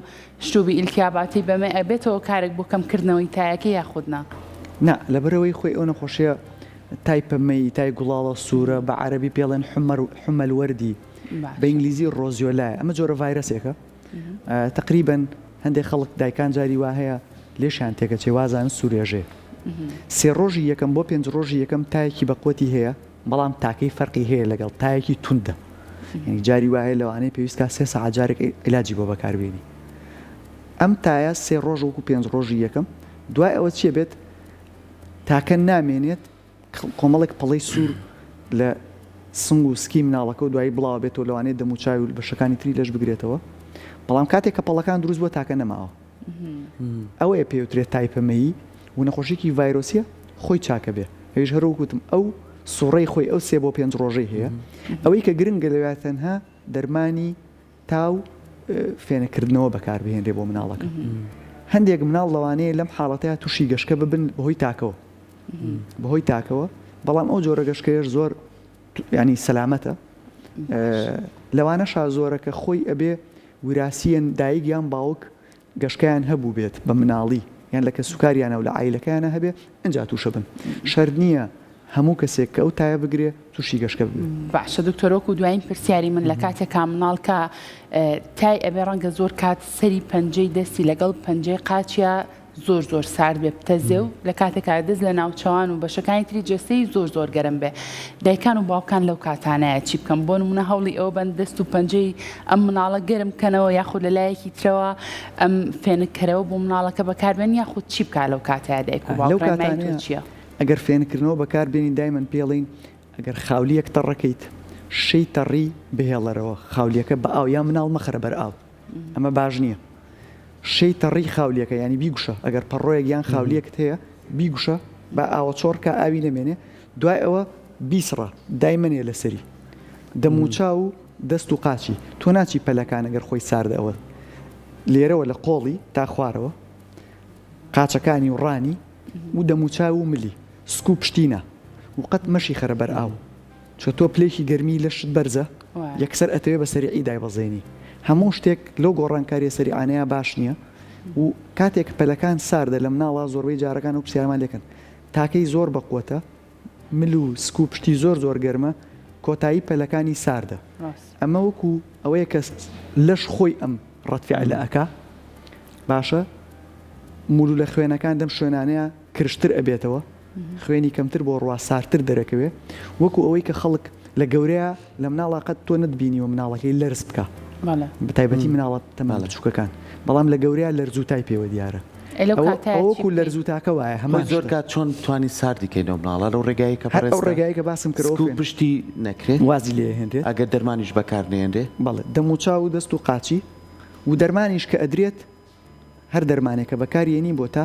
شووبی ئیلتیاباتی بەمە ئەبێتەوە کارێک بۆ کەمکردنەوەی تایەکە یاخودنا نا لەبەرەوەی خۆی ئەو نەخۆشیە تای پەمەی تای گوڵاڵە سوورە بە عەرەبی پێڵێن حمەل وەردی بە ئینگلیزی ڕۆزیۆلایە ئەمە جۆرە ڤایرەسێکە تقریباً هەندێک خەڵک دایکان جاری وا هەیە لێشیان تێکە چێوازان سوورێژێ 3 ڕۆژی یەکەم بۆ 5 ڕۆژی یەکەم تایەکی بەقوەتی هەیە بەڵام تاکەی فەرقی هەیە لەگەڵ تایەکی توندە ینی جاری وایە لەوانەیە پێویستکە 3 ساعت جارێک عیلاجی بۆ بەکاربێنی ئەم تایە 3 ڕۆژ وەکو 5 ڕۆژی یەکەم دوای ئەوە چیە بێت تاکە نامێنێت کۆمەڵێک پەڵەی سوور لە سنگ و سکی مناڵەکە و دوایی بڵاو بێتەوە لەوانەیە دەموچاوی و بەشەکانی تری لەش بگرێتەوە بەڵام کاتێک کە پەڵەکان دروست بۆ تاکە نەماوە ئەوەیە پێوترێت تایپەمەیی و نەخۆشیێکی ڤایرۆسیە خۆی چاکە بێ ئەویش هەروەکوتم ئەو سوڕەی خۆی ئەو 3 بۆ 5 ڕۆژەی هەیە ئەوەی کە گرنگە لەوێ تەنها دەرمانی تاو فێنەکردنەوە بەکاربهێنرێ بۆ مناڵەکە هەندێک مناڵ لەوانەیە لەم حاڵەتەیە تووشی گەشکە ببن بەهۆی تاکەوە بەڵام ئەو جۆرە گەشکەیەش زۆر ینی سەلامەتە لەوانەشا زۆرەکە خۆی ئەبێ وراثیەن دایک یان باوک گەشکیان هەبوو بێت بە مناڵی یان لە کە سوکاریانە و لە عیلەکەیانە هەبێ ئەنجا تووشە بن شەرت نییە هەموو کەسێک کە ئەو تایە بگرێ تووشی گەشکە ببێت باشە دکتۆرۆک و دوایین پرسیاری من لە کاتێکا مناڵکە تای ئەبێ ڕەنگە زۆر کات سەری پەنجەی دەستی لەگەڵ پەنجەی قاچیا زۆر سارد بێ بتەزێ و لە کاتێکا دەست لە ناوچەوان و بەشەکانی تری جەستەی زۆر گەرم بێ دایکان و باوکان لەو کاتانەیە چی بکەم بۆ نمونە هەوڵی ئەوە بەن دەست و پەنجەی ئەم مناڵە گەرم بکەنەوە یاخود لە لایەکی ترەوە ئەم فێنکەرەوە بۆ مناڵەکە بەکاربێن یاخود چی بکات لەو کاتەیە دایک و باوکان چییە؟ ئەگەر فێنکردنەوە بەکاربێنی دایمەن پێڵین ئەگەر خاولیەک تەڕەکەیت شەی تەڕی بهێڵەرەوە خاولیەکە بە ئاو یا مناڵ مەخرە بەر ئاو ئەمە باش نییە شەی تەڕی خاولیەکە ینی بیگوشە ئەگەر پەڕۆیەک یان خاولیەکت هەیە بیگوشە بە ئاوە چۆرکە ئاوی نەمێنێ دوای ئەوە بیسڕە دایمەنێ لەسەری دەموچا و دەست و قاچی تۆ ناچی پەلەکان ئەگەر خۆی ساردە ئەوە لێرەوە لە قۆڵی تا خوارەوە قاچەکانی و ڕانی و دەموچاو و ملی سکوب پشتینە و قەت مەشی خەرە بەر ئاو چۆ تۆ پلێکی گەرمی لە شت بەرزە یەکسەر ئەتەوێ بە سەریعی دایبەزێنی هەموو شتێک لەو گۆڕانکاریە سەریعانەیە باش نییە و کاتێک پەلەکان ساردە لە مناڵە زۆربەی جارەکان و پرسیارمان لێکن تاکەی زۆر بەقوتە مل و سکوب پشتی زۆر گەرمە کۆتایی پەلەکانی ساردە ئەمە وەکو ئەوەیە کە لەش خۆی ئەم ڕەتفعلە ئەکا باشە مولو لە خوێنەکان دەم شوێنانەیە کرشتر ئەبێتەوە خوێنی کەمتر بۆ ڕوا سارتر دەرەکەوێ وەکو ئەوەی کە خەڵک لە گەورەیە لە مناڵە قەت تۆ نەتبینیوە مناڵەکەی لەرز بکە بەتایبەتی مناڵەت تەماڵە چووکەکان بەڵام لە گەورەیە لەرزوتای پێوە دیارە ئەوەکو لەرزوتاکە وایە هەمە زۆر کات چۆن توانی ساردی کەینەوە مناڵە لەو ڕێگایی کە ئەو ڕێگایی کە باسم کردەوە پشتی نەکرێت وازی لێ هێنرێت ئەگەر دەرمانیش بەکارنێنرێ بەڵێ دەموچاو و دەست و قاچی و دەرمانیش کە ئەدرێت هەر دەرمانێکە بەکارێنی بۆ تا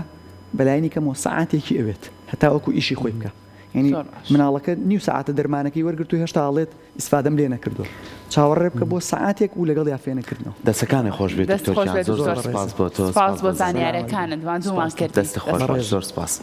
بەلایانی کەمەوە سەعاتێکی ئەوێت هەتا وەکو ئیشی خۆی بکە ینی مناڵەکە نیو سەعاتە دەرمانەکەی وەرگرت و هێشتا ئاڵێت ئیسفادەم لێ نەکردو چاوەڕێ بکە بۆ سەعاتێک و لەگەڵ یافێنەکردنەوە دەستەکانی خۆش بێت سپاس بۆ زانیاریەکانت وانجومان کرد دەستە خۆش زۆر سپاس